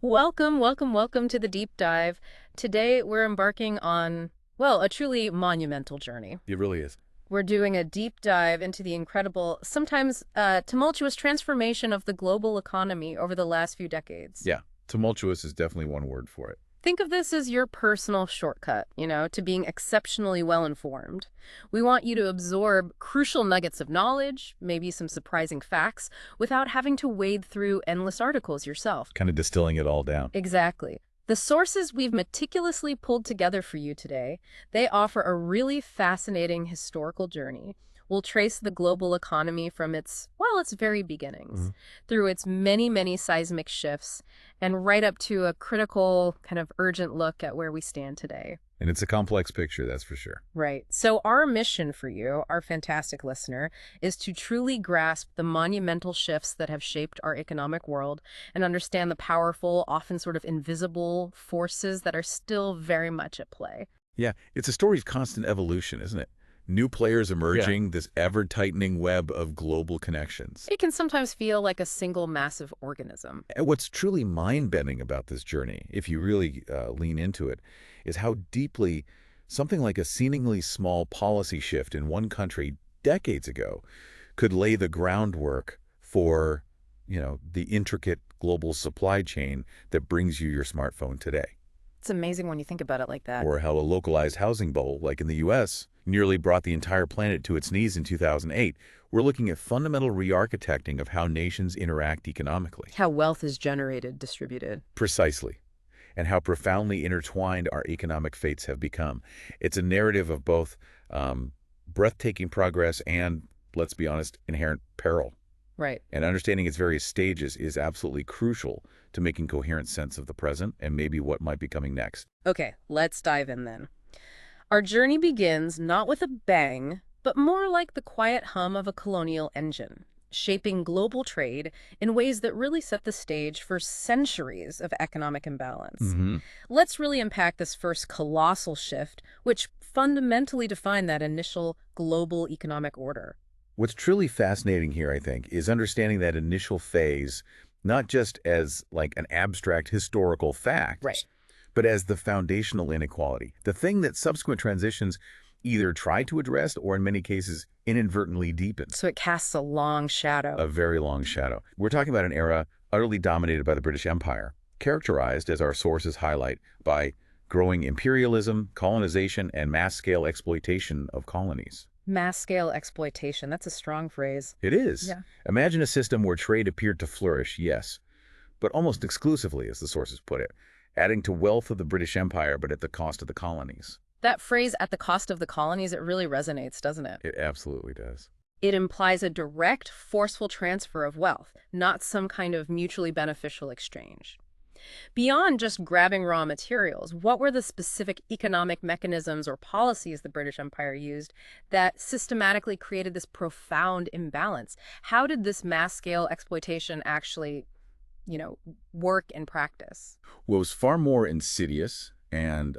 Welcome, welcome, welcome to the deep dive. Today we're embarking on, well, a truly monumental journey. It really is. We're doing a deep dive into the incredible, sometimes tumultuous transformation of the global economy over the last few decades. Yeah. Tumultuous is definitely one word for it. Think of this as your personal shortcut, to being exceptionally well informed. We want you to absorb crucial nuggets of knowledge, maybe some surprising facts, without having to wade through endless articles yourself. Kind of distilling it all down. Exactly. The sources we've meticulously pulled together for you today, they offer a really fascinating historical journey. We'll trace the global economy from its very beginnings, Mhm. through its many, many seismic shifts, and right up to a critical, kind of urgent look at where we stand today. And it's a complex picture, that's for sure. Right. So our mission for you, our fantastic listener, is to truly grasp the monumental shifts that have shaped our economic world and understand the powerful, often sort of invisible forces that are still very much at play. Yeah, it's a story of constant evolution, isn't it? New players emerging, this ever-tightening web of global connections. It can sometimes feel like a single massive organism. And what's truly mind-bending about this journey, if you really lean into it, is how deeply something like a seemingly small policy shift in one country decades ago could lay the groundwork for, the intricate global supply chain that brings you your smartphone today. It's amazing when you think about it like that. Or how a localized housing bubble, like in the U.S., nearly brought the entire planet to its knees in 2008. We're looking at fundamental re-architecting of how nations interact economically. How wealth is generated, distributed. Precisely. And how profoundly intertwined our economic fates have become. It's a narrative of both breathtaking progress and, let's be honest, inherent peril. Right. And understanding its various stages is absolutely crucial to making coherent sense of the present and maybe what might be coming next. Okay, let's dive in then. Our journey begins not with a bang, but more like the quiet hum of a colonial engine, shaping global trade in ways that really set the stage for centuries of economic imbalance. Mm-hmm. Let's really unpack this first colossal shift, which fundamentally defined that initial global economic order. What's truly fascinating here, I think, is understanding that initial phase, not just as like an abstract historical fact, Right. but as the foundational inequality, the thing that subsequent transitions either try to address or in many cases inadvertently deepen. So it casts a long shadow. A very long shadow. We're talking about an era utterly dominated by the British Empire, characterized, as our sources highlight, by growing imperialism, colonization, and mass-scale exploitation of colonies. Mass-scale exploitation, that's a strong phrase. It is. Yeah. Imagine a system where trade appeared to flourish, yes, but almost exclusively, as the sources put it, adding to wealth of the British Empire, but at the cost of the colonies. That phrase, at the cost of the colonies, it really resonates, doesn't it? It absolutely does. It implies a direct, forceful transfer of wealth, not some kind of mutually beneficial exchange. Beyond just grabbing raw materials, what were the specific economic mechanisms or policies the British Empire used that systematically created this profound imbalance? How did this mass-scale exploitation actually, work in practice? What was far more insidious and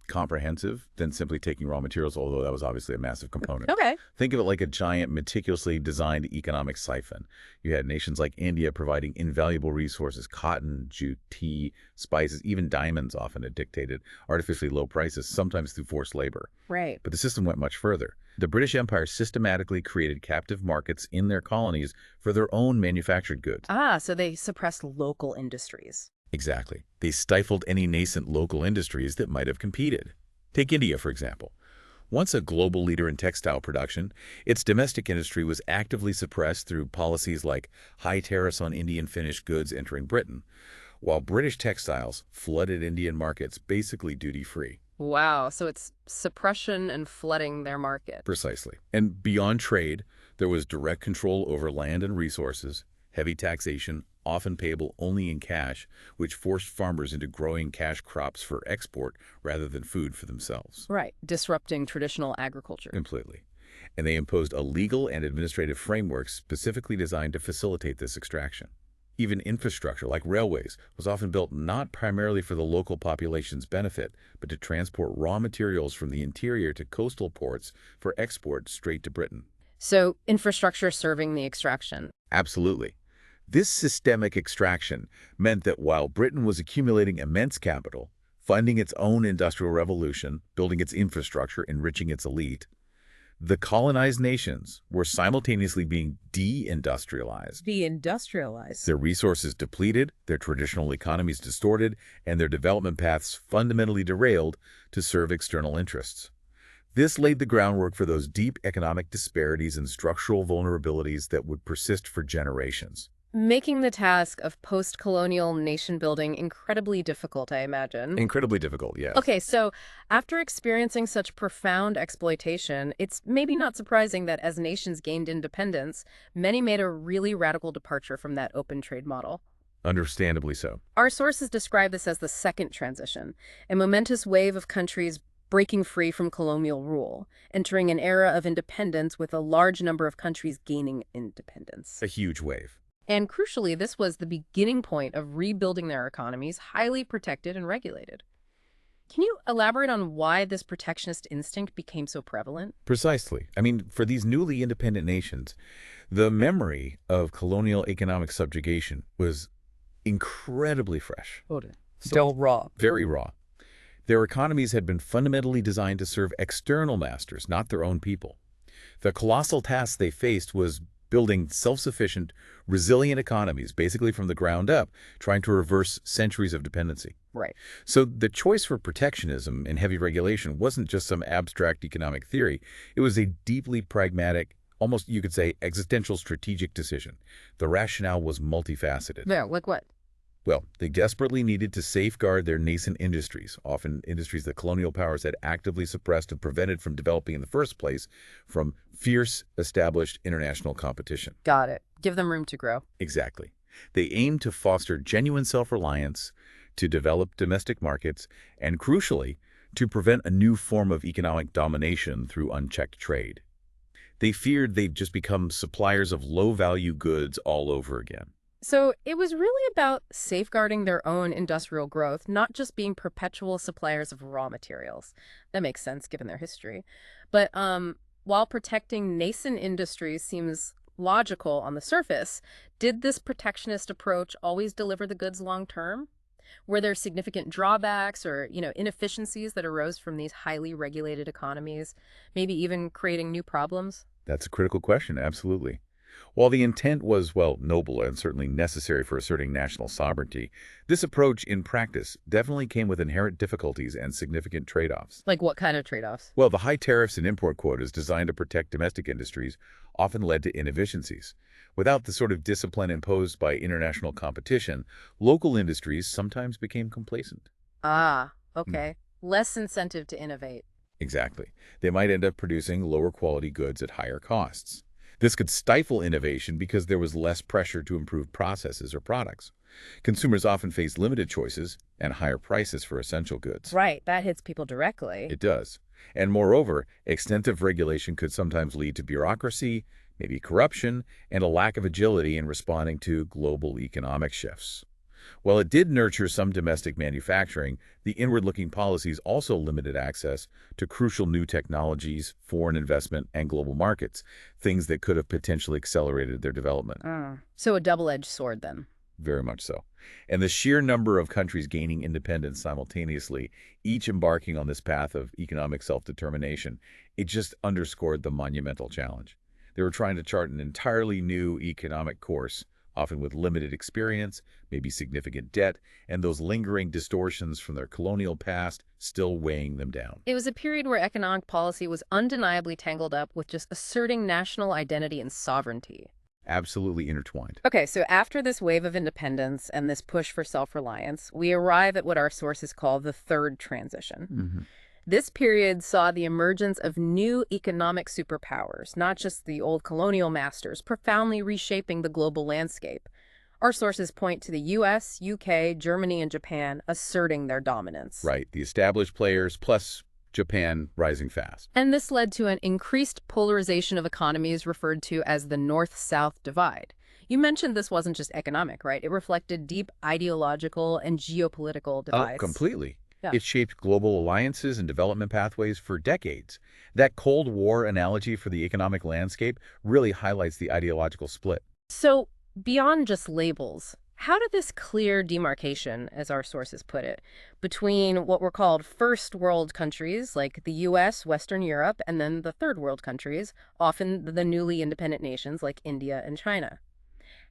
comprehensive than simply taking raw materials, although that was obviously a massive component. Okay. Think of it like a giant, meticulously designed economic siphon. You had nations like India providing invaluable resources, cotton, jute, tea, spices, even diamonds often at dictated artificially low prices, sometimes through forced labor. Right. But the system went much further. The British Empire systematically created captive markets in their colonies for their own manufactured goods. Ah, so they suppressed local industries. Exactly. They stifled any nascent local industries that might have competed. Take India, for example. Once a global leader in textile production, its domestic industry was actively suppressed through policies like high tariffs on Indian finished goods entering Britain, while British textiles flooded Indian markets basically duty-free. Wow, so it's suppression and flooding their market. Precisely. And beyond trade, there was direct control over land and resources, heavy taxation, often payable only in cash, which forced farmers into growing cash crops for export rather than food for themselves. Right, disrupting traditional agriculture. Completely. And they imposed a legal and administrative framework specifically designed to facilitate this extraction. Even infrastructure, like railways, was often built not primarily for the local population's benefit, but to transport raw materials from the interior to coastal ports for export straight to Britain. So infrastructure serving the extraction. Absolutely. This systemic extraction meant that while Britain was accumulating immense capital, funding its own industrial revolution, building its infrastructure, enriching its elite, the colonized nations were simultaneously being de-industrialized. Deindustrialized. Their resources depleted, their traditional economies distorted, and their development paths fundamentally derailed to serve external interests. This laid the groundwork for those deep economic disparities and structural vulnerabilities that would persist for generations. Making the task of post-colonial nation-building incredibly difficult, I imagine. Incredibly difficult, yes. Okay, so after experiencing such profound exploitation, it's maybe not surprising that as nations gained independence, many made a really radical departure from that open trade model. Understandably so. Our sources describe this as the second transition, a momentous wave of countries breaking free from colonial rule, entering an era of independence with a large number of countries gaining independence. A huge wave. And crucially, this was the beginning point of rebuilding their economies, highly protected and regulated. Can you elaborate on why this protectionist instinct became so prevalent? Precisely. I mean, for these newly independent nations, the memory of colonial economic subjugation was incredibly fresh. Still raw. Very raw. Their economies had been fundamentally designed to serve external masters, not their own people. The colossal task they faced was building self-sufficient, resilient economies, basically from the ground up, trying to reverse centuries of dependency. Right. So the choice for protectionism and heavy regulation wasn't just some abstract economic theory. It was a deeply pragmatic, almost you could say existential strategic decision. The rationale was multifaceted. Yeah, like what? Well, they desperately needed to safeguard their nascent industries, often industries that colonial powers had actively suppressed and prevented from developing in the first place, from fierce, established international competition. Got it. Give them room to grow. Exactly. They aimed to foster genuine self-reliance, to develop domestic markets, and crucially, to prevent a new form of economic domination through unchecked trade. They feared they'd just become suppliers of low-value goods all over again. So it was really about safeguarding their own industrial growth, not just being perpetual suppliers of raw materials. That makes sense given their history. But while protecting nascent industries seems logical on the surface, did this protectionist approach always deliver the goods long term? Were there significant drawbacks or, inefficiencies that arose from these highly regulated economies, maybe even creating new problems? That's a critical question, absolutely. While the intent was, well, noble and certainly necessary for asserting national sovereignty, this approach in practice definitely came with inherent difficulties and significant trade-offs. Like what kind of trade-offs? Well, the high tariffs and import quotas designed to protect domestic industries often led to inefficiencies. Without the sort of discipline imposed by international competition, local industries sometimes became complacent. Ah, okay. Less incentive to innovate. Exactly. They might end up producing lower quality goods at higher costs. This could stifle innovation because there was less pressure to improve processes or products. Consumers often face limited choices and higher prices for essential goods. Right, that hits people directly. It does. And moreover, extensive regulation could sometimes lead to bureaucracy, maybe corruption, and a lack of agility in responding to global economic shifts. While it did nurture some domestic manufacturing, the inward-looking policies also limited access to crucial new technologies, foreign investment, and global markets, things that could have potentially accelerated their development. So a double-edged sword, then. Very much so. And the sheer number of countries gaining independence simultaneously, each embarking on this path of economic self-determination, it just underscored the monumental challenge. They were trying to chart an entirely new economic course, often with limited experience, maybe significant debt, and those lingering distortions from their colonial past still weighing them down. It was a period where economic policy was undeniably tangled up with just asserting national identity and sovereignty. Absolutely intertwined. Okay, so after this wave of independence and this push for self-reliance, we arrive at what our sources call the third transition. This period saw the emergence of new economic superpowers, not just the old colonial masters, profoundly reshaping the global landscape. Our sources point to the US, UK, Germany, and Japan asserting their dominance. Right, the established players plus Japan rising fast. And this led to an increased polarization of economies referred to as the North-South divide. You mentioned this wasn't just economic, right? It reflected deep ideological and geopolitical divides. Oh, completely. Yeah. It shaped global alliances and development pathways for decades. That Cold War analogy for the economic landscape really highlights the ideological split. So Beyond just labels, how did this clear demarcation, as our sources put it, between what were called first world countries like the US, Western Europe, and then the third world countries, often the newly independent nations like India and China?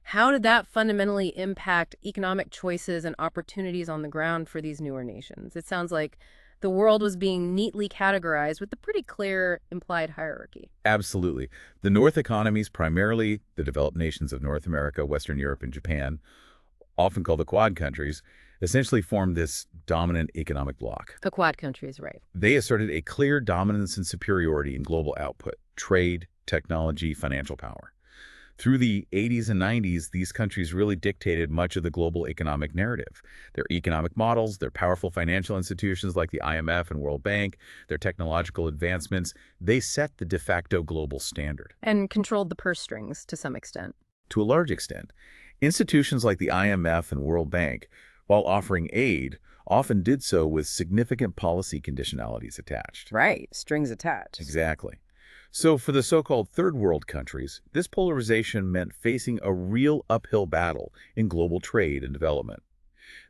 How did that fundamentally impact economic choices and opportunities on the ground for these newer nations? It sounds like the world was being neatly categorized with a pretty clear implied hierarchy. Absolutely. The North economies, primarily the developed nations of North America, Western Europe, and Japan, often called the Quad countries, essentially formed this dominant economic bloc. The Quad countries, right? They asserted a clear dominance and superiority in global output, trade, technology, financial power. Through the 80s and 90s, these countries really dictated much of the global economic narrative. Their economic models, their powerful financial institutions like the IMF and World Bank, their technological advancements, they set the de facto global standard. And controlled the purse strings to some extent. To a large extent, institutions like the IMF and World Bank, while offering aid, often did so with significant policy conditionalities attached. Right, strings attached. Exactly. So for the so-called third world countries, this polarization meant facing a real uphill battle in global trade and development.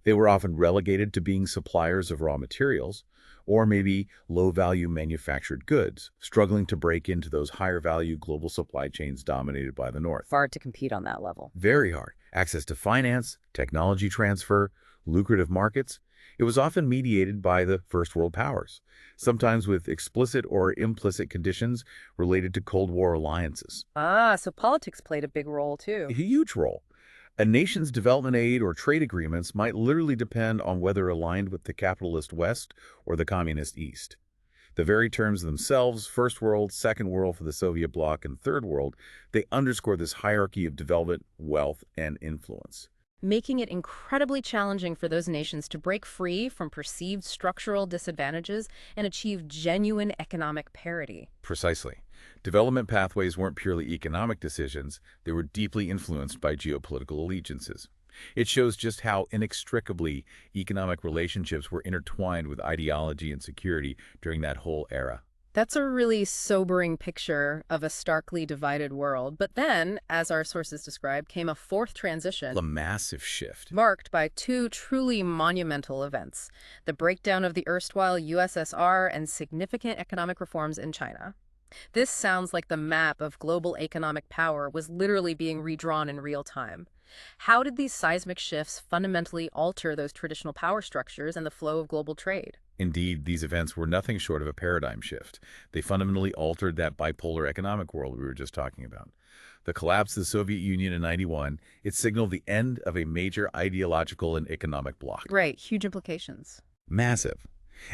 They were often relegated to being suppliers of raw materials, or maybe low-value manufactured goods, struggling to break into those higher-value global supply chains dominated by the North. Hard to compete on that level. Very hard. Access to finance, technology transfer, lucrative markets. It was often mediated by the first world powers, sometimes with explicit or implicit conditions related to Cold War alliances. Ah, so politics played a big role too. A huge role. A nation's development aid or trade agreements might literally depend on whether aligned with the capitalist West or the communist East. The very terms themselves, First World, Second World for the Soviet bloc, and Third World, they underscore this hierarchy of development, wealth, and influence. Making it incredibly challenging for those nations to break free from perceived structural disadvantages and achieve genuine economic parity. Precisely. Development pathways weren't purely economic decisions, they were deeply influenced by geopolitical allegiances. It shows just how inextricably economic relationships were intertwined with ideology and security during that whole era. That's a really sobering picture of a starkly divided world. But then, as our sources describe, came a fourth transition, A massive shift. marked by two truly monumental events: the breakdown of the erstwhile USSR and significant economic reforms in China. This sounds like the map of global economic power was literally being redrawn in real time. How did these seismic shifts fundamentally alter those traditional power structures and the flow of global trade? Indeed, these events were nothing short of a paradigm shift. They fundamentally altered that bipolar economic world we were just talking about. The collapse of the Soviet Union in '91, it signaled the end of a major ideological and economic bloc. Right, huge implications. Massive.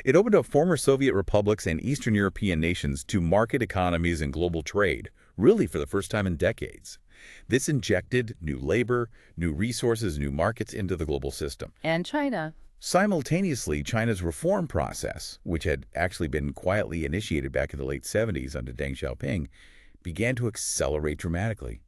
It opened up former Soviet republics and Eastern European nations to market economies and global trade, really for the first time in decades. This injected new labor, new resources, new markets into the global system. And China. Simultaneously, China's reform process, which had actually been quietly initiated back in the late '70s under Deng Xiaoping, began to accelerate dramatically.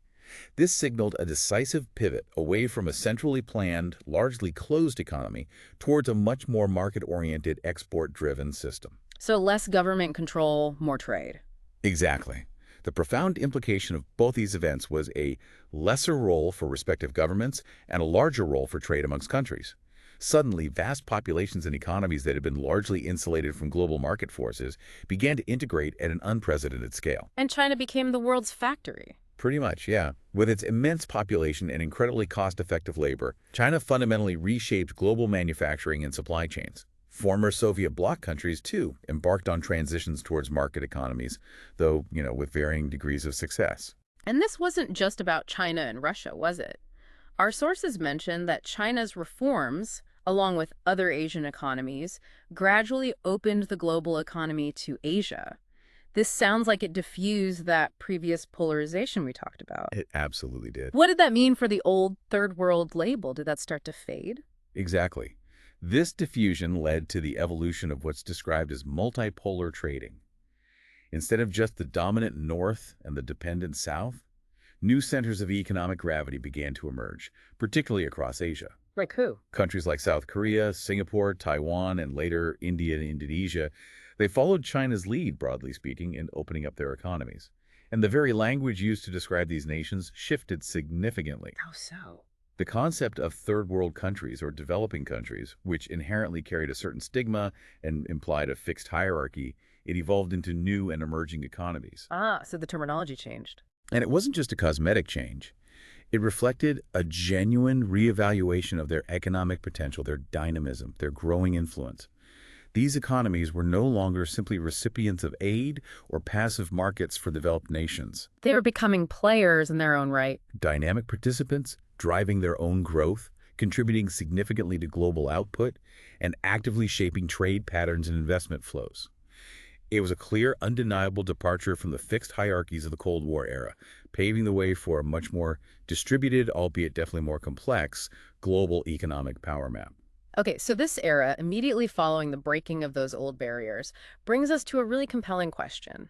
This signaled a decisive pivot away from a centrally planned, largely closed economy towards a much more market-oriented, export-driven system. So less government control, more trade. Exactly. The profound implication of both these events was a lesser role for respective governments and a larger role for trade amongst countries. Suddenly, vast populations and economies that had been largely insulated from global market forces began to integrate at an unprecedented scale. And China became the world's factory. Pretty much, yeah. With its immense population and incredibly cost-effective labor, China fundamentally reshaped global manufacturing and supply chains. Former Soviet bloc countries, too, embarked on transitions towards market economies, though, with varying degrees of success. And this wasn't just about China and Russia, was it? Our sources mention that China's reforms, along with other Asian economies, gradually opened the global economy to Asia. This sounds like it diffused that previous polarization we talked about. It absolutely did. What did that mean for the old third world label? Did that start to fade? Exactly. This diffusion led to the evolution of what's described as multipolar trading. Instead of just the dominant North and the dependent South, new centers of economic gravity began to emerge, particularly across Asia. Like who? Countries like South Korea, Singapore, Taiwan, and later India and Indonesia, they followed China's lead, broadly speaking, in opening up their economies. And the very language used to describe these nations shifted significantly. How so? The concept of third world countries or developing countries, which inherently carried a certain stigma and implied a fixed hierarchy, it evolved into new and emerging economies. Ah, so the terminology changed. And it wasn't just a cosmetic change. It reflected a genuine reevaluation of their economic potential, their dynamism, their growing influence. These economies were no longer simply recipients of aid or passive markets for developed nations. They were becoming players in their own right. Dynamic participants driving their own growth, contributing significantly to global output, and actively shaping trade patterns and investment flows. It was a clear, undeniable departure from the fixed hierarchies of the Cold War era, paving the way for a much more distributed, albeit definitely more complex, global economic power map. Okay, so this era, immediately following the breaking of those old barriers, brings us to a really compelling question.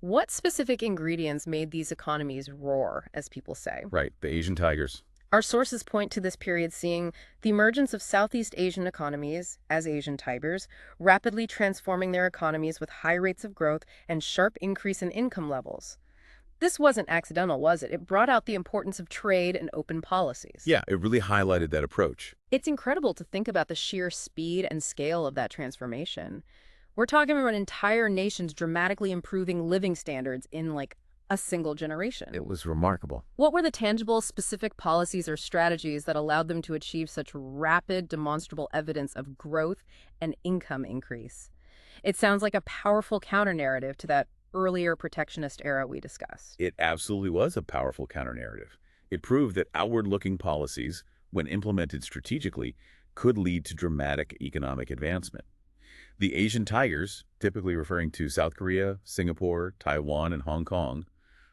What specific ingredients made these economies roar, as people say? Right, the Asian tigers. Our sources point to this period seeing the emergence of Southeast Asian economies as Asian tigers, rapidly transforming their economies with high rates of growth and sharp increase in income levels. This wasn't accidental, was it? It brought out the importance of trade and open policies. Yeah, it really highlighted that approach. It's incredible to think about the sheer speed and scale of that transformation. We're talking about entire nations dramatically improving living standards in like a single generation. It was remarkable. What were the tangible, specific policies or strategies that allowed them to achieve such rapid, demonstrable evidence of growth and income increase? It sounds like a powerful counter-narrative to that earlier protectionist era we discussed. It absolutely was a powerful counter-narrative. It proved that outward-looking policies, when implemented strategically, could lead to dramatic economic advancement. The Asian tigers, typically referring to South Korea, Singapore, Taiwan, and Hong Kong,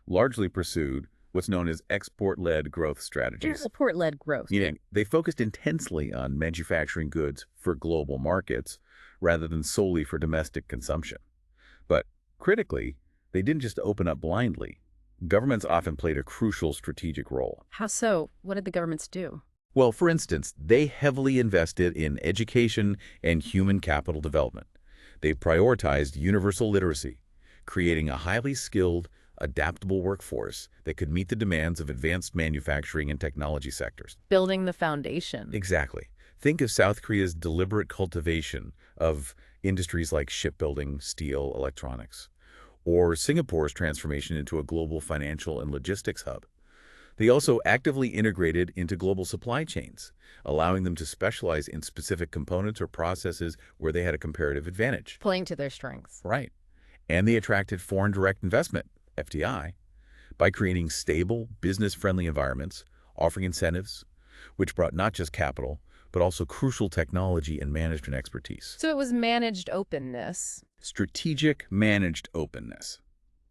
largely pursued what's known as export-led growth strategies. Export-led growth. Meaning they focused intensely on manufacturing goods for global markets rather than solely for domestic consumption. But critically, they didn't just open up blindly. Governments often played a crucial strategic role. How so? What did the governments do? Well, for instance, they heavily invested in education and human capital development. They prioritized universal literacy, creating a highly skilled, adaptable workforce that could meet the demands of advanced manufacturing and technology sectors. Building the foundation. Exactly. Think of South Korea's deliberate cultivation of industries like shipbuilding, steel, electronics, or Singapore's transformation into a global financial and logistics hub. They also actively integrated into global supply chains, allowing them to specialize in specific components or processes where they had a comparative advantage. Playing to their strengths. Right. And they attracted foreign direct investment, FDI, by creating stable, business-friendly environments, offering incentives, which brought not just capital, but also crucial technology and management expertise. So it was managed openness. Strategic managed openness.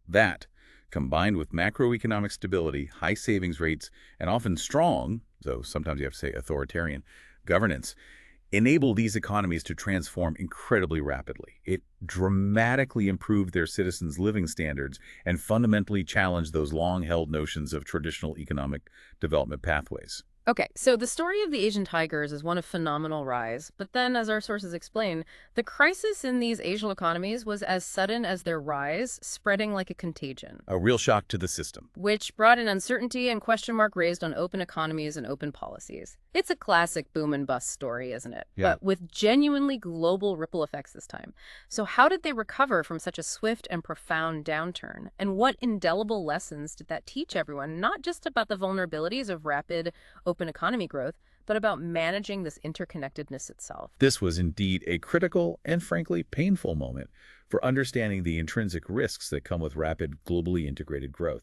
That, combined with macroeconomic stability, high savings rates, and often strong, though sometimes you have to say authoritarian, governance, enabled these economies to transform incredibly rapidly. It dramatically improved their citizens' living standards and fundamentally challenged those long-held notions of traditional economic development pathways. Okay, so the story of the Asian tigers is one of phenomenal rise, but then, as our sources explain, the crisis in these Asian economies was as sudden as their rise, spreading like a contagion. A real shock to the system. Which brought an uncertainty and question mark raised on open economies and open policies. It's a classic boom and bust story, isn't it? Yeah. But with genuinely global ripple effects this time. So how did they recover from such a swift and profound downturn? And what indelible lessons did that teach everyone, not just about the vulnerabilities of rapid open economy growth, but about managing this interconnectedness itself? This was indeed a critical and frankly painful moment for understanding the intrinsic risks that come with rapid, globally integrated growth.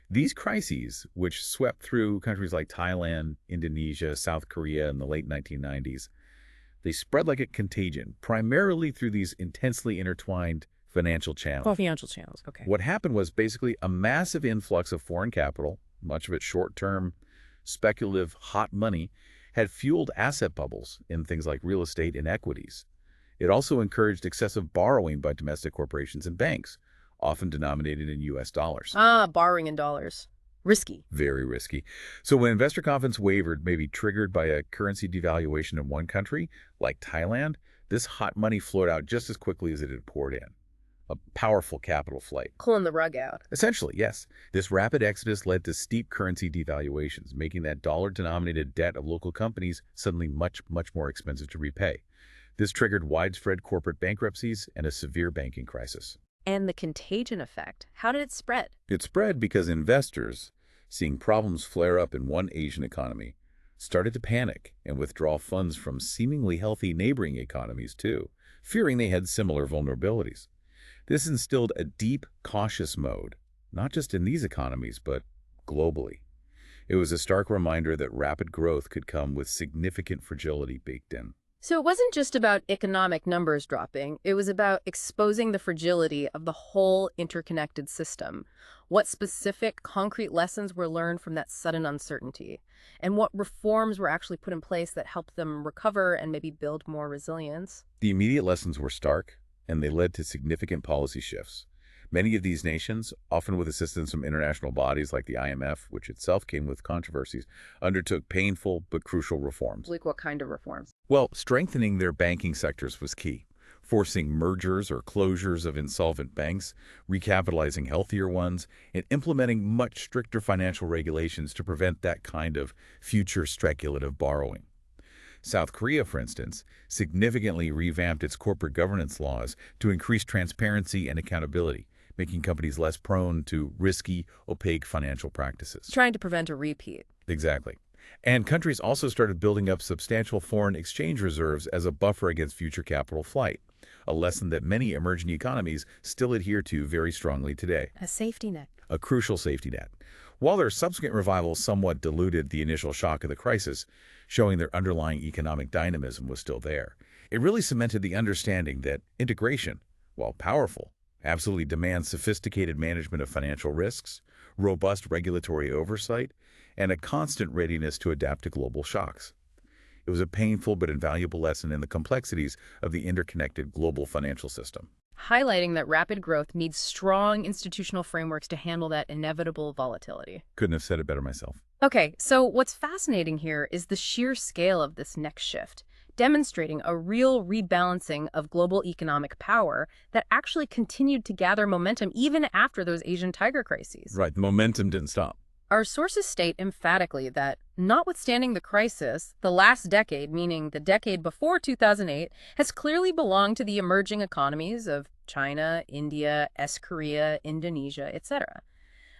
These crises, which swept through countries like Thailand, Indonesia, South Korea in the late 1990s, they spread like a contagion, primarily through these intensely intertwined financial channels. Oh, financial channels, okay. What happened was basically a massive influx of foreign capital, much of it short-term, speculative, hot money, had fueled asset bubbles in things like real estate and equities. It also encouraged excessive borrowing by domestic corporations and banks, often denominated in U.S. dollars. Borrowing in dollars. Risky. Very risky. So when investor confidence wavered, maybe triggered by a currency devaluation in one country, like Thailand, this hot money flowed out just as quickly as it had poured in. a powerful capital flight. Pulling the rug out. Essentially, yes. This rapid exodus led to steep currency devaluations, making that dollar-denominated debt of local companies suddenly much, much more expensive to repay. This triggered widespread corporate bankruptcies and a severe banking crisis. And the contagion effect, how did it spread? It spread because investors, seeing problems flare up in one Asian economy, started to panic and withdraw funds from seemingly healthy neighboring economies too, fearing they had similar vulnerabilities. This instilled a deep, cautious mode, not just in these economies, but globally. It was a stark reminder that rapid growth could come with significant fragility baked in. So it wasn't just about economic numbers dropping, it was about exposing the fragility of the whole interconnected system. What specific, concrete lessons were learned from that sudden uncertainty? And what reforms were actually put in place that helped them recover and maybe build more resilience? The immediate lessons were stark, and they led to significant policy shifts. Many of these nations, often with assistance from international bodies like the IMF, which itself came with controversies, undertook painful but crucial reforms. Like what kind of reforms? Well, strengthening their banking sectors was key, forcing mergers or closures of insolvent banks, recapitalizing healthier ones, and implementing much stricter financial regulations to prevent that kind of future speculative borrowing. South Korea, for instance, significantly revamped its corporate governance laws to increase transparency and accountability, making companies less prone to risky, opaque financial practices. Trying to prevent a repeat. Exactly. And countries also started building up substantial foreign exchange reserves as a buffer against future capital flight, a lesson that many emerging economies still adhere to very strongly today. A safety net. A crucial safety net. While their subsequent revival somewhat diluted the initial shock of the crisis, showing their underlying economic dynamism was still there, it really cemented the understanding that integration, while powerful, absolutely demands sophisticated management of financial risks, robust regulatory oversight, and a constant readiness to adapt to global shocks. It was a painful but invaluable lesson in the complexities of the interconnected global financial system. Highlighting that rapid growth needs strong institutional frameworks to handle that inevitable volatility. Couldn't have said it better myself. Okay, so what's fascinating here is the sheer scale of this next shift, demonstrating a real rebalancing of global economic power that actually continued to gather momentum even after those Asian tiger crises. Right, the momentum didn't stop. Our sources state emphatically that, notwithstanding the crisis, the last decade, meaning the decade before 2008, has clearly belonged to the emerging economies of China, India, Korea, Indonesia, etc.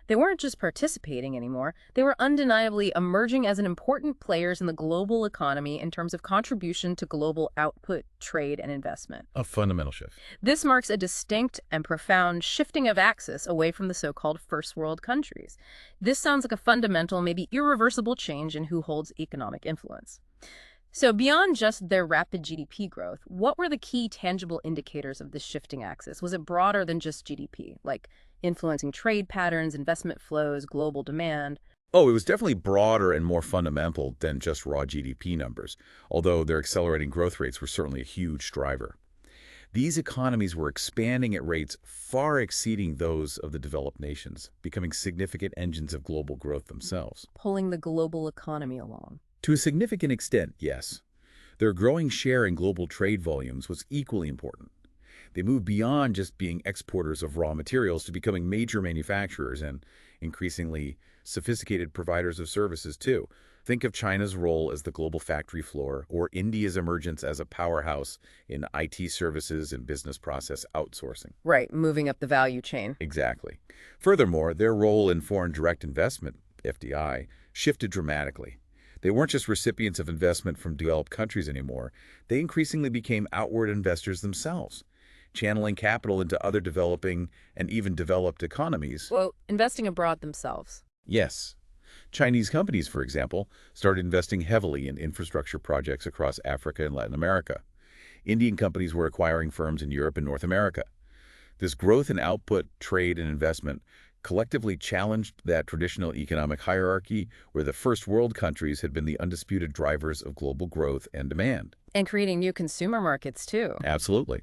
They weren't just participating anymore, they were undeniably emerging as an important players in the global economy in terms of contribution to global output, trade, and investment. A fundamental shift. This marks a distinct and profound shifting of axis away from the so-called first world countries. This sounds like a fundamental, maybe irreversible change in who holds economic influence. So beyond just their rapid GDP growth, what were the key tangible indicators of this shifting axis? Was it broader than just GDP, like influencing trade patterns, investment flows, global demand? Oh, it was definitely broader and more fundamental than just raw GDP numbers, although their accelerating growth rates were certainly a huge driver. These economies were expanding at rates far exceeding those of the developed nations, becoming significant engines of global growth themselves. Pulling the global economy along. To a significant extent, yes. Their growing share in global trade volumes was equally important. They moved beyond just being exporters of raw materials to becoming major manufacturers and increasingly sophisticated providers of services, too. Think of China's role as the global factory floor or India's emergence as a powerhouse in IT services and business process outsourcing. Right, moving up the value chain. Exactly. Furthermore, their role in foreign direct investment, FDI, shifted dramatically. They weren't just recipients of investment from developed countries anymore. They increasingly became outward investors themselves, channeling capital into other developing and even developed economies. Well, investing abroad themselves. Yes. Chinese companies, for example, started investing heavily in infrastructure projects across Africa and Latin America. Indian companies were acquiring firms in Europe and North America. This growth in output, trade, and investment collectively challenged that traditional economic hierarchy where the first world countries had been the undisputed drivers of global growth and demand. And creating new consumer markets, too. Absolutely.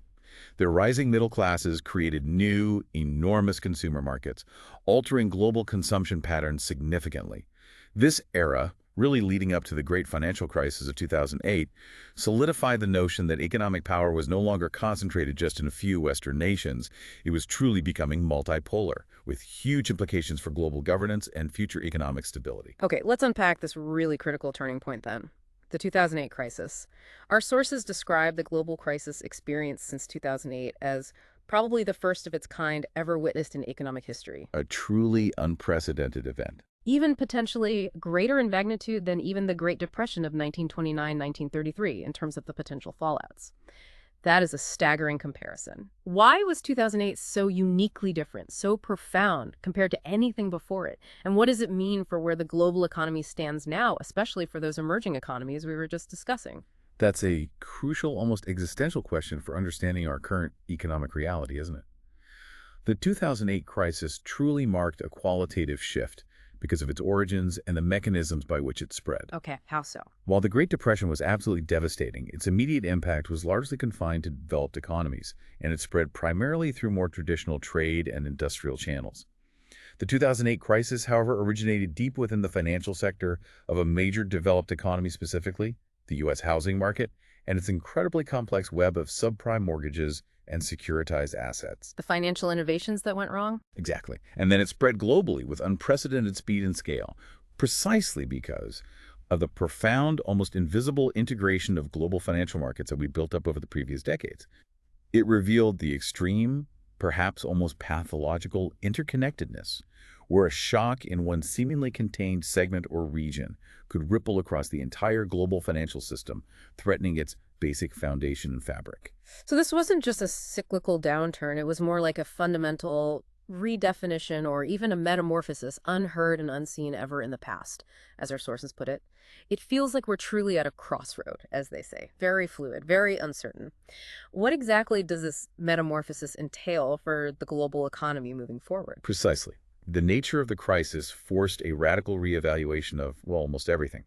Their rising middle classes created new, enormous consumer markets, altering global consumption patterns significantly. This era, really leading up to the great financial crisis of 2008, solidified the notion that economic power was no longer concentrated just in a few Western nations. It was truly becoming multipolar, with huge implications for global governance and future economic stability. Okay, let's unpack this really critical turning point then. The 2008 crisis. Our sources describe the global crisis experienced since 2008 as probably the first of its kind ever witnessed in economic history. A truly unprecedented event. Even potentially greater in magnitude than even the Great Depression of 1929-1933 in terms of the potential fallouts. That is a staggering comparison. Why was 2008 so uniquely different, so profound compared to anything before it? And what does it mean for where the global economy stands now, especially for those emerging economies we were just discussing? That's a crucial, almost existential question for understanding our current economic reality, isn't it? The 2008 crisis truly marked a qualitative shift because of its origins and the mechanisms by which it spread. Okay, how so? While the Great Depression was absolutely devastating, its immediate impact was largely confined to developed economies, and it spread primarily through more traditional trade and industrial channels. The 2008 crisis, however, originated deep within the financial sector of a major developed economy, specifically the U.S. housing market, and its incredibly complex web of subprime mortgages and securitized assets. The financial innovations that went wrong? Exactly. And then it spread globally with unprecedented speed and scale, precisely because of the profound, almost invisible integration of global financial markets that we built up over the previous decades. It revealed the extreme, perhaps almost pathological interconnectedness, where a shock in one seemingly contained segment or region could ripple across the entire global financial system, threatening its basic foundation and fabric. So this wasn't just a cyclical downturn, it was more like a fundamental redefinition or even a metamorphosis unheard and unseen ever in the past, as our sources put it. It feels like we're truly at a crossroad, as they say. Very fluid, very uncertain. What exactly does this metamorphosis entail for the global economy moving forward? Precisely. The nature of the crisis forced a radical reevaluation of, well, almost everything.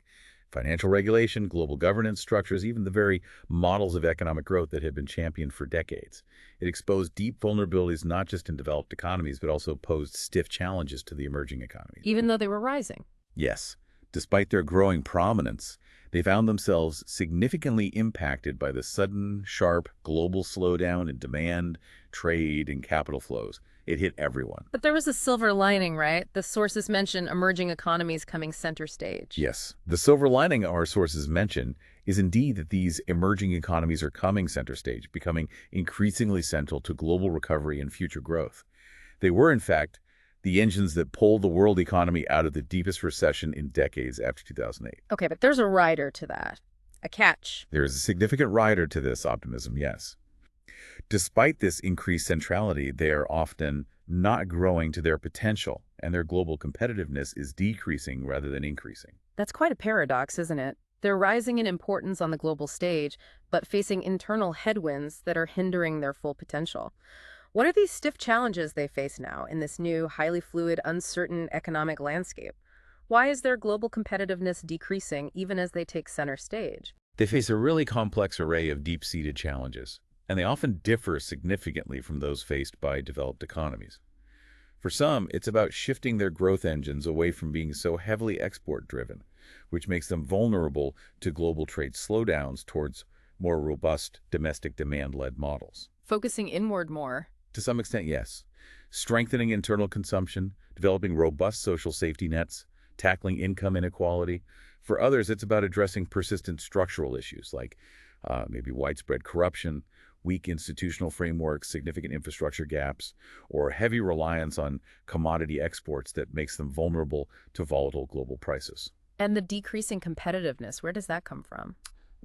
Financial regulation, global governance structures, even the very models of economic growth that had been championed for decades. It exposed deep vulnerabilities not just in developed economies, but also posed stiff challenges to the emerging economies. Even though they were rising. Yes, despite their growing prominence, they found themselves significantly impacted by the sudden, sharp global slowdown in demand, trade, and capital flows. It hit everyone. But there was a silver lining, right? The sources mention emerging economies coming center stage. Yes. The silver lining our sources mention is indeed that these emerging economies are coming center stage, becoming increasingly central to global recovery and future growth. They were, in fact, the engines that pulled the world economy out of the deepest recession in decades after 2008. Okay, but there's a rider to that. A catch. There is a significant rider to this optimism, yes. Despite this increased centrality, they are often not growing to their potential, and their global competitiveness is decreasing rather than increasing. That's quite a paradox, isn't it? They're rising in importance on the global stage, but facing internal headwinds that are hindering their full potential. What are these stiff challenges they face now in this new, highly fluid, uncertain economic landscape? Why is their global competitiveness decreasing even as they take center stage? They face a really complex array of deep-seated challenges, and they often differ significantly from those faced by developed economies. For some, it's about shifting their growth engines away from being so heavily export-driven, which makes them vulnerable to global trade slowdowns towards more robust domestic demand-led models. Focusing inward more. To some extent, yes. Strengthening internal consumption, developing robust social safety nets, tackling income inequality. For others, it's about addressing persistent structural issues like maybe widespread corruption, weak institutional frameworks, significant infrastructure gaps, or heavy reliance on commodity exports that makes them vulnerable to volatile global prices. And the decreasing competitiveness, where does that come from?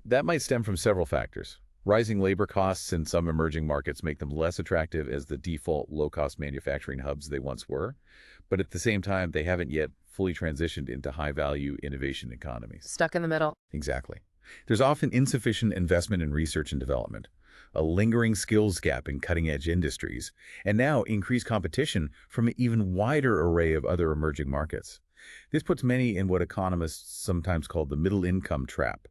That might stem from several factors. Rising labor costs in some emerging markets make them less attractive as the default low-cost manufacturing hubs they once were, but at the same time, they haven't yet fully transitioned into high-value innovation economies. Stuck in the middle. Exactly. There's often insufficient investment in research and development, a lingering skills gap in cutting-edge industries, and now increased competition from an even wider array of other emerging markets. This puts many in what economists sometimes call the middle-income trap.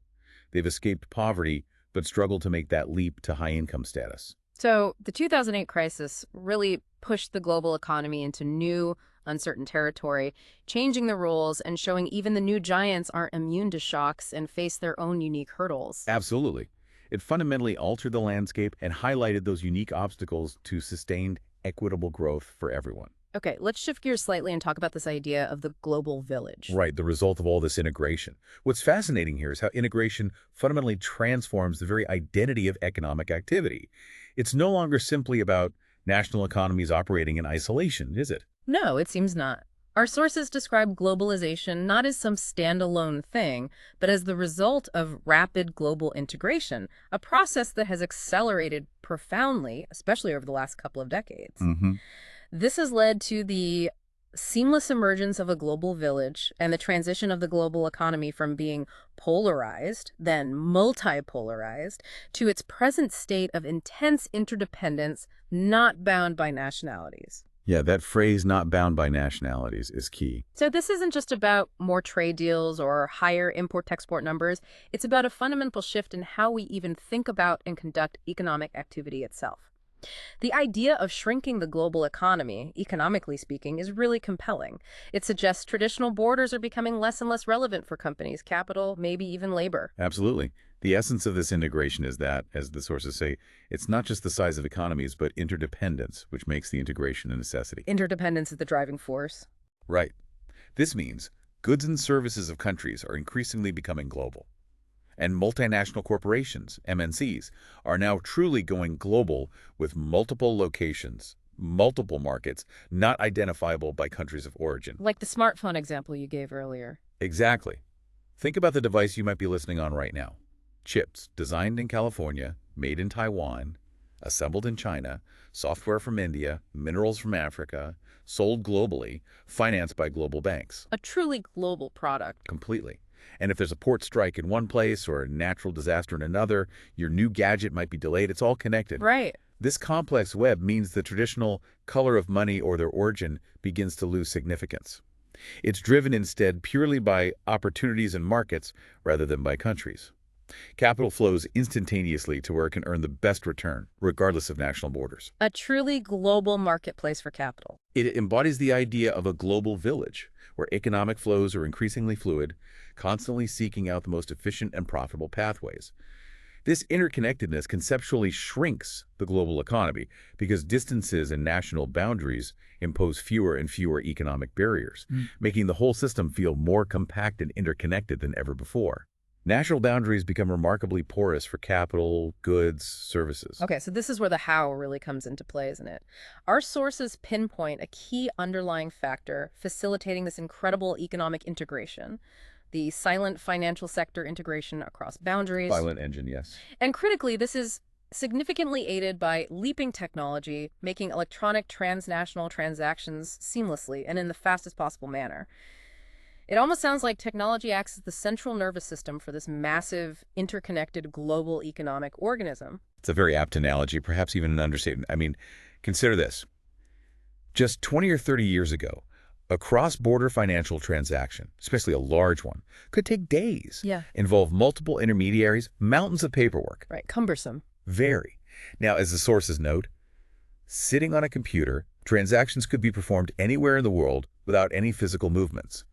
They've escaped poverty, but struggle to make that leap to high-income status. So the 2008 crisis really pushed the global economy into new, uncertain territory, changing the rules and showing even the new giants aren't immune to shocks and face their own unique hurdles. Absolutely. It fundamentally altered the landscape and highlighted those unique obstacles to sustained, equitable growth for everyone. Okay, let's shift gears slightly and talk about this idea of the global village. Right, the result of all this integration. What's fascinating here is how integration fundamentally transforms the very identity of economic activity. It's no longer simply about national economies operating in isolation, is it? No, it seems not. Our sources describe globalization not as some standalone thing, but as the result of rapid global integration, a process that has accelerated profoundly, especially over the last couple of decades. Mm-hmm. This has led to the seamless emergence of a global village and the transition of the global economy from being polarized, then multipolarized, to its present state of intense interdependence, not bound by nationalities. Yeah, that phrase, not bound by nationalities, is key. So this isn't just about more trade deals or higher import-export numbers. It's about a fundamental shift in how we even think about and conduct economic activity itself. The idea of shrinking the global economy, economically speaking, is really compelling. It suggests traditional borders are becoming less and less relevant for companies, capital, maybe even labor. Absolutely. The essence of this integration is that, as the sources say, it's not just the size of economies, but interdependence, which makes the integration a necessity. Interdependence is the driving force. Right. This means goods and services of countries are increasingly becoming global. And multinational corporations, MNCs, are now truly going global with multiple locations, multiple markets, not identifiable by countries of origin. Like the smartphone example you gave earlier. Exactly. Think about the device you might be listening on right now. Chips designed in California, made in Taiwan, assembled in China, software from India, minerals from Africa, sold globally, financed by global banks. A truly global product. Completely. And if there's a port strike in one place or a natural disaster in another, your new gadget might be delayed. It's all connected. Right. This complex web means the traditional color of money or their origin begins to lose significance. It's driven instead purely by opportunities and markets rather than by countries. Capital flows instantaneously to where it can earn the best return, regardless of national borders. A truly global marketplace for capital. It embodies the idea of a global village, where economic flows are increasingly fluid, constantly seeking out the most efficient and profitable pathways. This interconnectedness conceptually shrinks the global economy because distances and national boundaries impose fewer and fewer economic barriers, making the whole system feel more compact and interconnected than ever before. National boundaries become remarkably porous for capital, goods, services. Okay, so this is where the how really comes into play, isn't it? Our sources pinpoint a key underlying factor facilitating this incredible economic integration, the silent financial sector integration across boundaries. Silent engine, yes. And critically, this is significantly aided by leaping technology, making electronic transnational transactions seamlessly and in the fastest possible manner. It almost sounds like technology acts as the central nervous system for this massive, interconnected global economic organism. It's a very apt analogy, perhaps even an understatement. I mean, consider this. Just 20 or 30 years ago, a cross-border financial transaction, especially a large one, could take days, Yeah. involve multiple intermediaries, mountains of paperwork. Right, cumbersome. Very. Now, as the sources note, sitting on a computer, transactions could be performed anywhere in the world without any physical movements.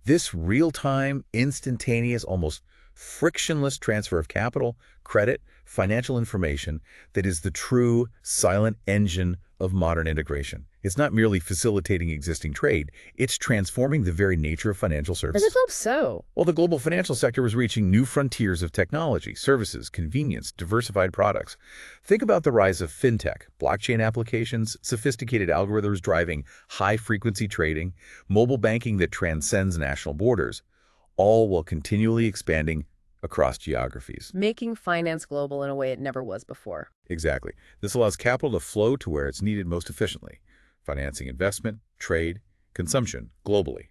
This real-time, instantaneous, almost frictionless transfer of capital, credit, financial information that is the true silent engine of modern integration. It's not merely facilitating existing trade, it's transforming the very nature of financial I services. just hope so. Well, the global financial sector was reaching new frontiers of technology, services, convenience, diversified products. Think about the rise of fintech, blockchain applications, sophisticated algorithms driving high-frequency trading, mobile banking that transcends national borders, all while continually expanding across geographies. Making finance global in a way it never was before. Exactly. This allows capital to flow to where it's needed most efficiently, financing investment, trade, consumption globally.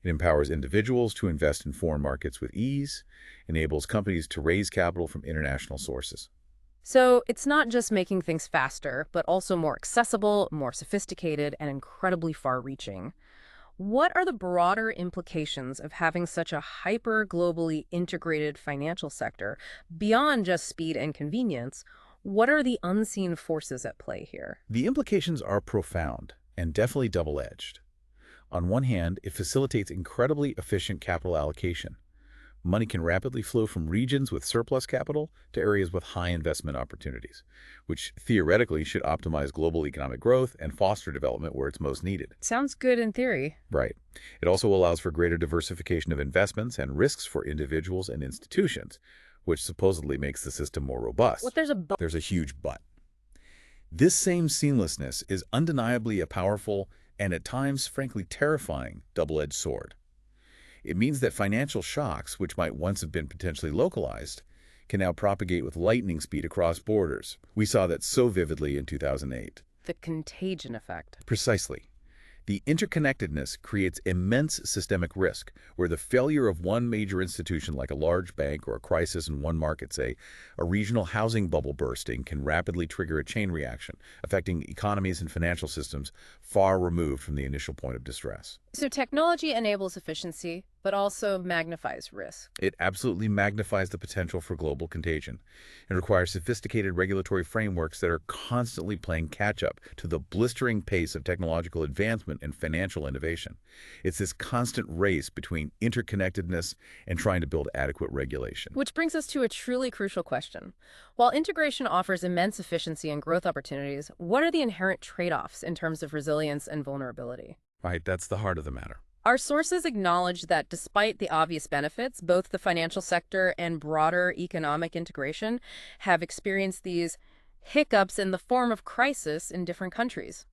It empowers individuals to invest in foreign markets with ease, enables companies to raise capital from international sources. So it's not just making things faster, but also more accessible, more sophisticated, and incredibly far-reaching. What are the broader implications of having such a hyper-globally integrated financial sector beyond just speed and convenience? What are the unseen forces at play here? The implications are profound and definitely double-edged. On one hand, it facilitates incredibly efficient capital allocation. Money can rapidly flow from regions with surplus capital to areas with high investment opportunities, which theoretically should optimize global economic growth and foster development where it's most needed. Sounds good in theory. Right. It also allows for greater diversification of investments and risks for individuals and institutions, which supposedly makes the system more robust. What there's a bu- There's a huge but. This same seamlessness is undeniably a powerful and at times, frankly, terrifying double-edged sword. It means that financial shocks, which might once have been potentially localized, can now propagate with lightning speed across borders. We saw that so vividly in 2008. The contagion effect. Precisely. The interconnectedness creates immense systemic risk, where the failure of one major institution like a large bank or a crisis in one market, say, a regional housing bubble bursting, can rapidly trigger a chain reaction, affecting economies and financial systems far removed from the initial point of distress. So technology enables efficiency, but also magnifies risk. It absolutely magnifies the potential for global contagion. It requires sophisticated regulatory frameworks that are constantly playing catch-up to the blistering pace of technological advancement and financial innovation. It's this constant race between interconnectedness and trying to build adequate regulation. Which brings us to a truly crucial question. While integration offers immense efficiency and growth opportunities, what are the inherent trade-offs in terms of resilience and vulnerability? Right, that's the heart of the matter. Our sources acknowledge that despite the obvious benefits, both the financial sector and broader economic integration have experienced these hiccups in the form of crisis in different countries.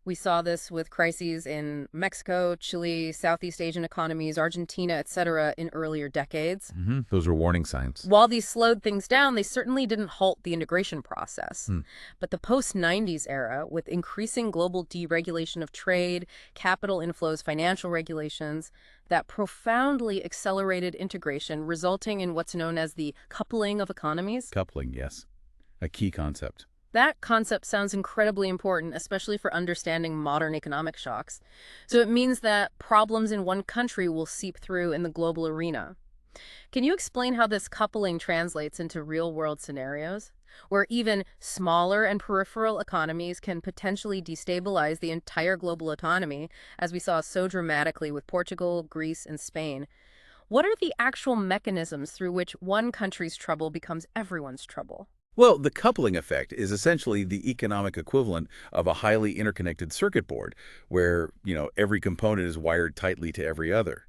We saw this with crises in Mexico, Chile, Southeast Asian economies, Argentina, etc. in earlier decades. Those are warning signs. While these slowed things down, they certainly didn't halt the integration process. Hmm. But the post-90s era, with increasing global deregulation of trade, capital inflows, financial regulations, that profoundly accelerated integration, resulting in what's known as the coupling of economies. Coupling, yes. A key concept. That concept sounds incredibly important, especially for understanding modern economic shocks. So it means that problems in one country will seep through in the global arena. Can you explain how this coupling translates into real-world scenarios, where even smaller and peripheral economies can potentially destabilize the entire global economy, as we saw so dramatically with Portugal, Greece, and Spain? What are the actual mechanisms through which one country's trouble becomes everyone's trouble? Well, the coupling effect is essentially the economic equivalent of a highly interconnected circuit board where, every component is wired tightly to every other.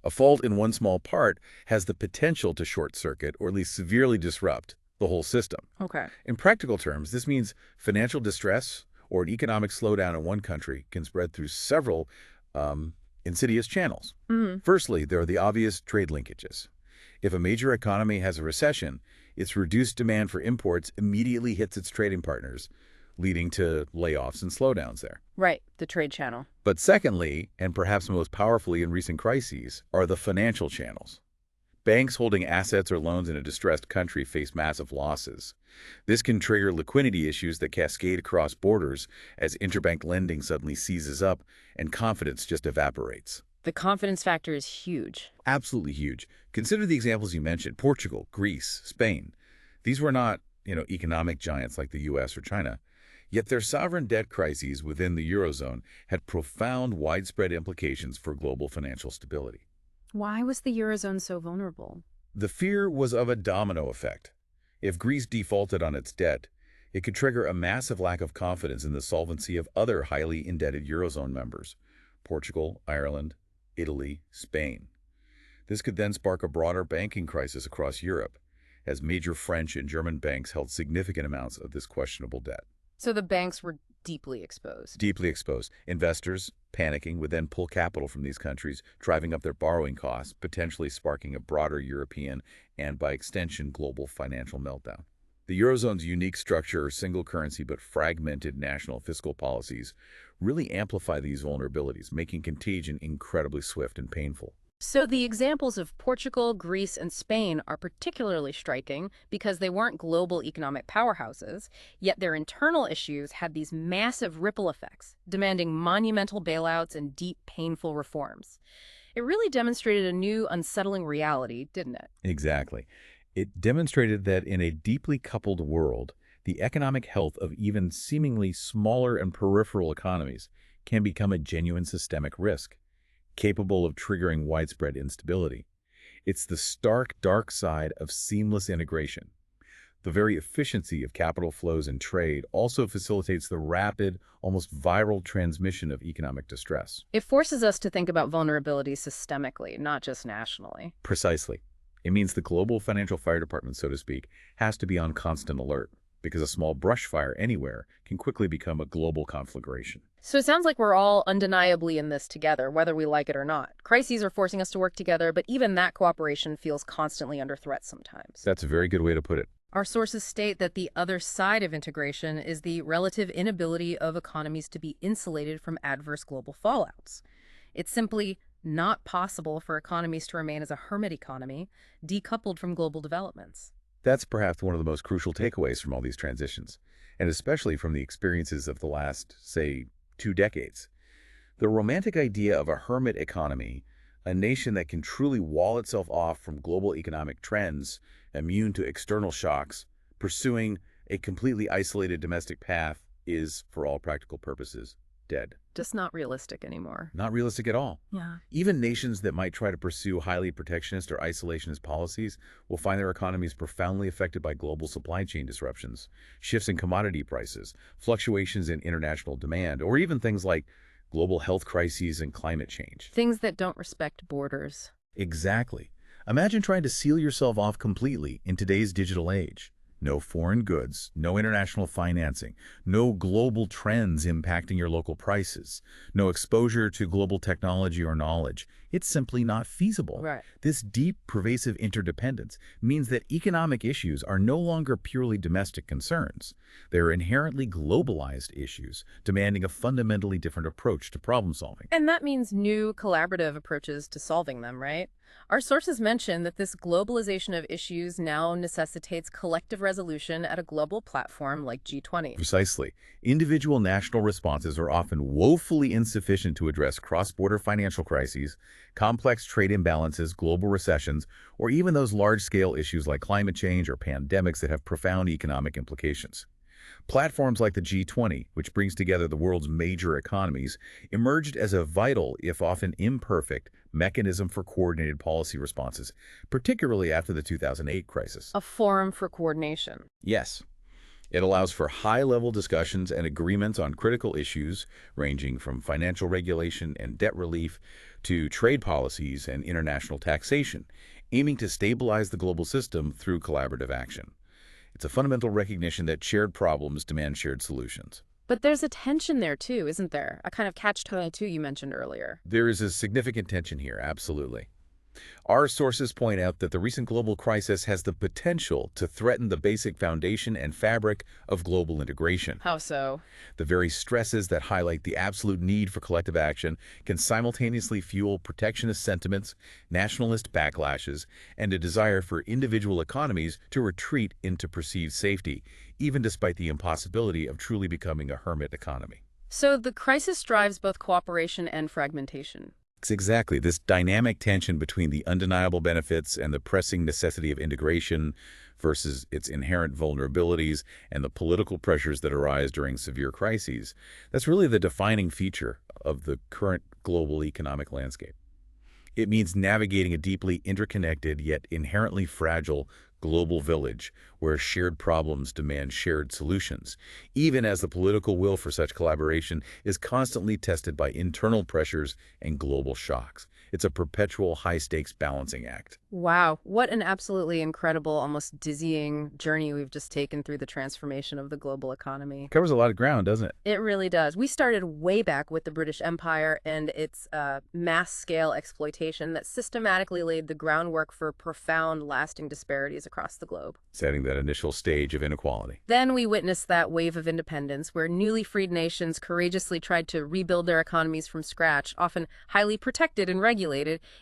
A fault in one small part has the potential to short circuit or at least severely disrupt the whole system. Okay. In practical terms, this means financial distress or an economic slowdown in one country can spread through several insidious channels. Firstly, there are the obvious trade linkages. If a major economy has a recession, its reduced demand for imports immediately hits its trading partners, leading to layoffs and slowdowns there. Right, the trade channel. But secondly, and perhaps most powerfully in recent crises, are the financial channels. Banks holding assets or loans in a distressed country face massive losses. This can trigger liquidity issues that cascade across borders as interbank lending suddenly seizes up and confidence just evaporates. The confidence factor is huge. Absolutely huge. Consider the examples you mentioned, Portugal, Greece, Spain. These were not, economic giants like the U.S. or China, yet their sovereign debt crises within the Eurozone had profound, widespread implications for global financial stability. Why was the Eurozone so vulnerable? The fear was of a domino effect. If Greece defaulted on its debt, it could trigger a massive lack of confidence in the solvency of other highly indebted Eurozone members, Portugal, Ireland, Italy, Spain. This could then spark a broader banking crisis across Europe, as major French and German banks held significant amounts of this questionable debt. So the banks were deeply exposed. Deeply exposed. Investors, panicking, would then pull capital from these countries, driving up their borrowing costs, potentially sparking a broader European and, by extension, global financial meltdown. The Eurozone's unique structure, single currency but fragmented national fiscal policies, really amplify these vulnerabilities, making contagion incredibly swift and painful. So the examples of Portugal, Greece, and Spain are particularly striking because they weren't global economic powerhouses, yet their internal issues had these massive ripple effects, demanding monumental bailouts and deep, painful reforms. It really demonstrated a new, unsettling reality, didn't it? Exactly. It demonstrated that in a deeply coupled world, the economic health of even seemingly smaller and peripheral economies can become a genuine systemic risk, capable of triggering widespread instability. It's the stark, dark side of seamless integration. The very efficiency of capital flows and trade also facilitates the rapid, almost viral transmission of economic distress. It forces us to think about vulnerability systemically, not just nationally. Precisely. It means the global financial fire department, so to speak, has to be on constant alert, because a small brush fire anywhere can quickly become a global conflagration. So it sounds like we're all undeniably in this together, whether we like it or not. Crises are forcing us to work together, but even that cooperation feels constantly under threat sometimes. That's a very good way to put it. Our sources state that the other side of integration is the relative inability of economies to be insulated from adverse global fallouts. It's simply not possible for economies to remain as a hermit economy, decoupled from global developments. That's perhaps one of the most crucial takeaways from all these transitions, and especially from the experiences of the last, say, 2 decades. The romantic idea of a hermit economy, a nation that can truly wall itself off from global economic trends, immune to external shocks, pursuing a completely isolated domestic path, is, for all practical purposes, dead. Just not realistic anymore. Not realistic at all. Yeah. Even nations that might try to pursue highly protectionist or isolationist policies will find their economies profoundly affected by global supply chain disruptions, shifts in commodity prices, fluctuations in international demand, or even things like global health crises and climate change. Things that don't respect borders. Exactly. Imagine trying to seal yourself off completely in today's digital age. No foreign goods, no international financing, no global trends impacting your local prices, no exposure to global technology or knowledge. It's simply not feasible. Right. This deep, pervasive interdependence means that economic issues are no longer purely domestic concerns. They're inherently globalized issues, demanding a fundamentally different approach to problem solving. And that means new collaborative approaches to solving them, right? Our sources mention that this globalization of issues now necessitates collective resolution at a global platform like G20. Precisely. Individual national responses are often woefully insufficient to address cross-border financial crises, complex trade imbalances, global recessions, or even those large-scale issues like climate change or pandemics that have profound economic implications. Platforms like the G20, which brings together the world's major economies, emerged as a vital, if often imperfect, mechanism for coordinated policy responses, particularly after the 2008 crisis. A forum for coordination. Yes. It allows for high-level discussions and agreements on critical issues ranging from financial regulation and debt relief to trade policies and international taxation, aiming to stabilize the global system through collaborative action. It's a fundamental recognition that shared problems demand shared solutions. But there's a tension there too, isn't there? A kind of catch-22 you mentioned earlier. There is a significant tension here, absolutely. Our sources point out that the recent global crisis has the potential to threaten the basic foundation and fabric of global integration. How so? The very stresses that highlight the absolute need for collective action can simultaneously fuel protectionist sentiments, nationalist backlashes, and a desire for individual economies to retreat into perceived safety, even despite the impossibility of truly becoming a hermit economy. So the crisis drives both cooperation and fragmentation. It's exactly this dynamic tension between the undeniable benefits and the pressing necessity of integration versus its inherent vulnerabilities and the political pressures that arise during severe crises. That's really the defining feature of the current global economic landscape. It means navigating a deeply interconnected yet inherently fragile global village where shared problems demand shared solutions, even as the political will for such collaboration is constantly tested by internal pressures and global shocks. It's a perpetual high-stakes balancing act. Wow, what an absolutely incredible, almost dizzying journey we've just taken through the transformation of the global economy. Covers a lot of ground, doesn't it? It really does. We started way back with the British Empire and its mass-scale exploitation that systematically laid the groundwork for profound, lasting disparities across the globe. Setting that initial stage of inequality. Then we witnessed that wave of independence where newly freed nations courageously tried to rebuild their economies from scratch, often highly protected and regulated,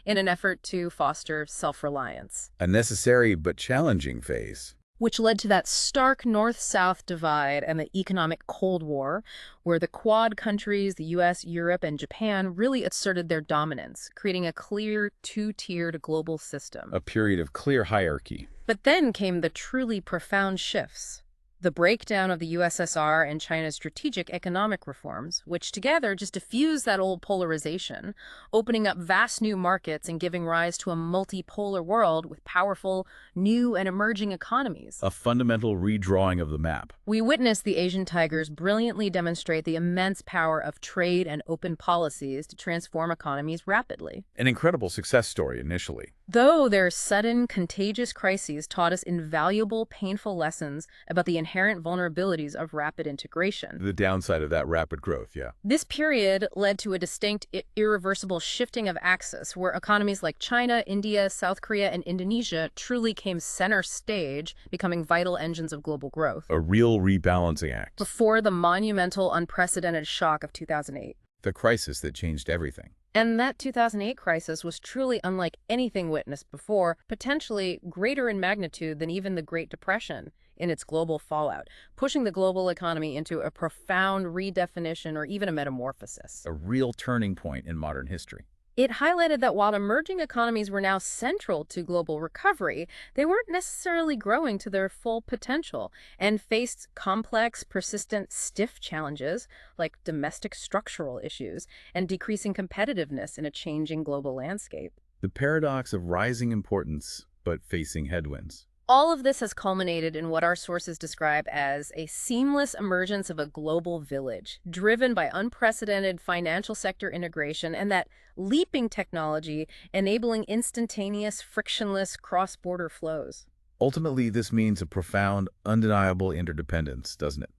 in an effort to foster self-reliance. A necessary but challenging phase. Which led to that stark North-South divide and the economic Cold War, where the Quad countries, the US, Europe, and Japan really asserted their dominance, creating a clear two-tiered global system. A period of clear hierarchy. But then came the truly profound shifts. The breakdown of the USSR and China's strategic economic reforms, which together just diffuse that old polarization, opening up vast new markets and giving rise to a multipolar world with powerful, new and emerging economies. A fundamental redrawing of the map. We witnessed the Asian tigers brilliantly demonstrate the immense power of trade and open policies to transform economies rapidly. An incredible success story initially. Though their sudden, contagious crises taught us invaluable, painful lessons about the inherent vulnerabilities of rapid integration. The downside of that rapid growth, yeah. This period led to a distinct, irreversible shifting of axis, where economies like China, India, South Korea, and Indonesia truly came center stage, becoming vital engines of global growth. A real rebalancing act. Before the monumental, unprecedented shock of 2008. The crisis that changed everything. And that 2008 crisis was truly unlike anything witnessed before, potentially greater in magnitude than even the Great Depression in its global fallout, pushing the global economy into a profound redefinition or even a metamorphosis. A real turning point in modern history. It highlighted that while emerging economies were now central to global recovery, they weren't necessarily growing to their full potential and faced complex, persistent, stiff challenges like domestic structural issues and decreasing competitiveness in a changing global landscape. The paradox of rising importance, but facing headwinds. All of this has culminated in what our sources describe as a seamless emergence of a global village, driven by unprecedented financial sector integration and that leaping technology enabling instantaneous, frictionless cross-border flows. Ultimately, this means a profound, undeniable interdependence, doesn't it?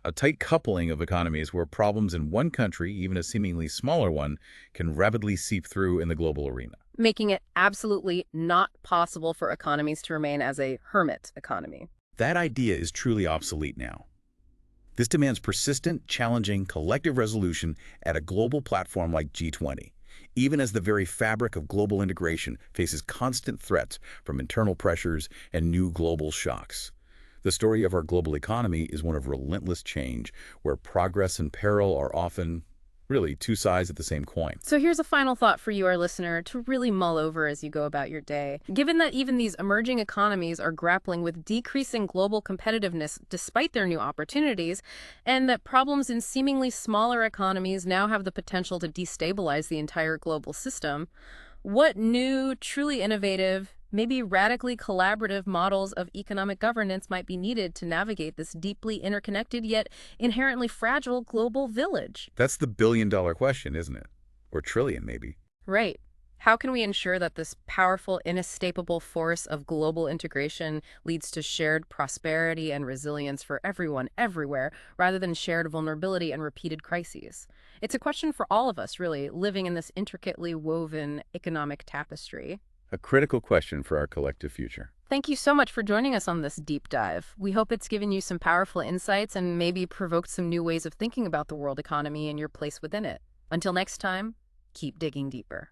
A tight coupling of economies where problems in one country, even a seemingly smaller one, can rapidly seep through in the global arena. Making it absolutely not possible for economies to remain as a hermit economy. That idea is truly obsolete now. This demands persistent, challenging, collective resolution at a global platform like G20, even as the very fabric of global integration faces constant threats from internal pressures and new global shocks. The story of our global economy is one of relentless change, where progress and peril are often, really, two sides of the same coin. So here's a final thought for you, our listener, to really mull over as you go about your day. Given that even these emerging economies are grappling with decreasing global competitiveness despite their new opportunities, and that problems in seemingly smaller economies now have the potential to destabilize the entire global system, what new, truly innovative, maybe radically collaborative models of economic governance might be needed to navigate this deeply interconnected yet inherently fragile global village? That's the billion-dollar question, isn't it? Or trillion, maybe. Right. How can we ensure that this powerful, inescapable force of global integration leads to shared prosperity and resilience for everyone, everywhere, rather than shared vulnerability and repeated crises? It's a question for all of us, really, living in this intricately woven economic tapestry. A critical question for our collective future. Thank you so much for joining us on this deep dive. We hope it's given you some powerful insights and maybe provoked some new ways of thinking about the world economy and your place within it. Until next time, keep digging deeper.